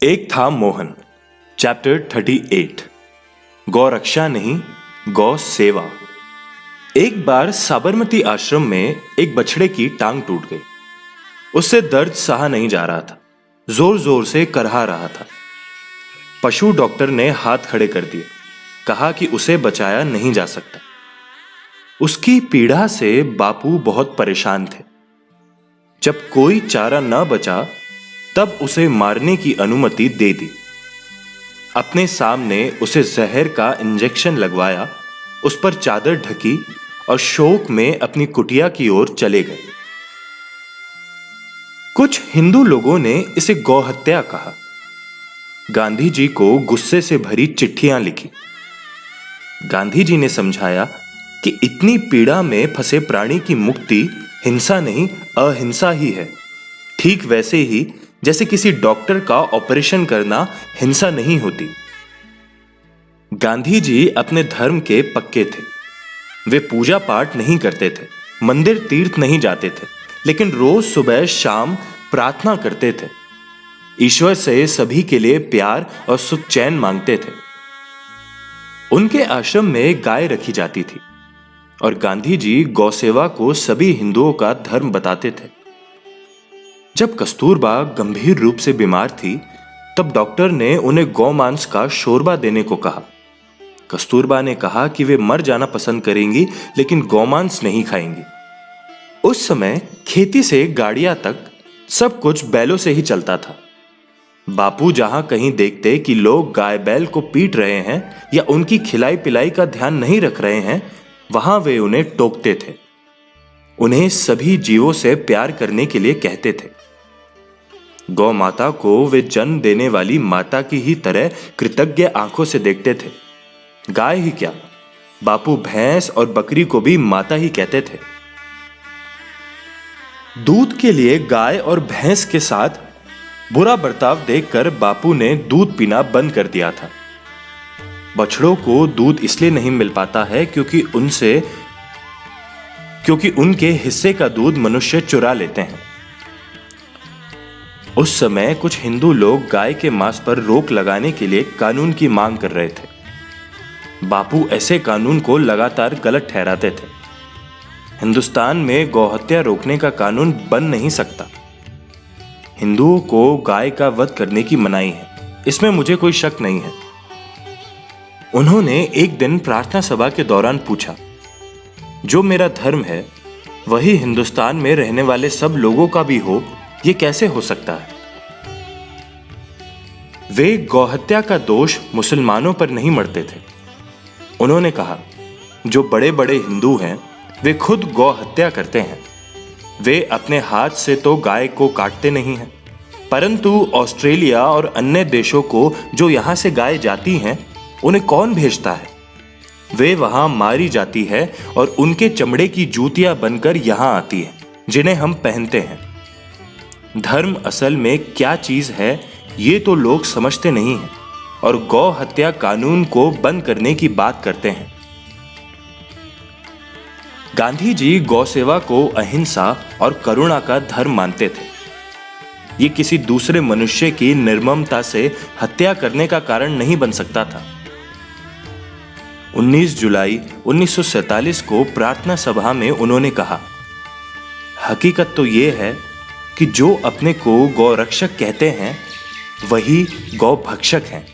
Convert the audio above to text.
एक था मोहन। चैप्टर 38। गौ रक्षा नहीं, गौ सेवा। एक बार साबरमती आश्रम में एक बछड़े की टांग टूट गई। उससे दर्द सहा नहीं जा रहा था, जोर जोर से करहा रहा था। पशु डॉक्टर ने हाथ खड़े कर दिए, कहा कि उसे बचाया नहीं जा सकता। उसकी पीड़ा से बापू बहुत परेशान थे। जब कोई चारा न बचा तब उसे मारने की अनुमति दे दी। अपने सामने उसे जहर का इंजेक्शन लगवाया, उस पर चादर ढकी और शोक में अपनी कुटिया की ओर चले गए। कुछ हिंदू लोगों ने इसे गौहत्या कहा। गांधी जी को गुस्से से भरी चिट्ठियां लिखी। गांधी जी ने समझाया कि इतनी पीड़ा में फंसे प्राणी की मुक्ति हिंसा नहीं, अहिंसा ही है। ठीक वैसे ही जैसे किसी डॉक्टर का ऑपरेशन करना हिंसा नहीं होती। गांधी जी अपने धर्म के पक्के थे। वे पूजा पाठ नहीं करते थे, मंदिर तीर्थ नहीं जाते थे, लेकिन रोज सुबह शाम प्रार्थना करते थे। ईश्वर से सभी के लिए प्यार और सुख चैन मांगते थे। उनके आश्रम में गाय रखी जाती थी और गांधी जी गौसेवा को सभी हिंदुओं का धर्म बताते थे। जब कस्तूरबा गंभीर रूप से बीमार थी तब डॉक्टर ने उन्हें गौमांस का शोरबा देने को कहा। कस्तूरबा ने कहा कि वे मर जाना पसंद करेंगी लेकिन गौमांस नहीं खाएंगी। उस समय खेती से गाड़ियां तक सब कुछ बैलों से ही चलता था। बापू जहां कहीं देखते कि लोग गाय बैल को पीट रहे हैं या उनकी खिलाई पिलाई का ध्यान नहीं रख रहे हैं, वहां वे उन्हें टोकते थे। उन्हें सभी जीवों से प्यार करने के लिए कहते थे। गौ माता को वे जन्म देने वाली माता की ही तरह कृतज्ञ आंखों से देखते थे। गाय ही क्या, बापू भैंस और बकरी को भी माता ही कहते थे। दूध के लिए गाय और भैंस के साथ बुरा बर्ताव देखकर बापू ने दूध पीना बंद कर दिया था। बछड़ों को दूध इसलिए नहीं मिल पाता है क्योंकि उनके हिस्से का दूध मनुष्य चुरा लेते हैं। उस समय कुछ हिंदू लोग गाय के मांस पर रोक लगाने के लिए कानून की मांग कर रहे थे। बापू ऐसे कानून को लगातार गलत ठहराते थे। हिंदुस्तान में गौहत्या रोकने का कानून बन नहीं सकता। हिंदुओं को गाय का वध करने की मनाही है, इसमें मुझे कोई शक नहीं है। उन्होंने एक दिन प्रार्थना सभा के दौरान पूछा, जो मेरा धर्म है वही हिंदुस्तान में रहने वाले सब लोगों का भी हो, ये कैसे हो सकता है? वे गौहत्या का दोष मुसलमानों पर नहीं मढ़ते थे। उन्होंने कहा, जो बड़े बड़े हिंदू हैं वे खुद गौहत्या करते हैं। वे अपने हाथ से तो गाय को काटते नहीं हैं, परंतु ऑस्ट्रेलिया और अन्य देशों को जो यहां से गाय जाती हैं उन्हें कौन भेजता है? वे वहां मारी जाती है और उनके चमड़े की जूतियां बनकर यहां आती है, जिन्हें हम पहनते हैं। धर्म असल में क्या चीज है ये तो लोग समझते नहीं हैं और गौ हत्या कानून को बंद करने की बात करते हैं। गांधी जी गौसेवा को अहिंसा और करुणा का धर्म मानते थे। ये किसी दूसरे मनुष्य की निर्ममता से हत्या करने का कारण नहीं बन सकता था। 19 जुलाई 1947 को प्रार्थना सभा में उन्होंने कहा, हकीकत तो ये है कि जो अपने को गौ रक्षक कहते हैं वही गौ भक्षक हैं।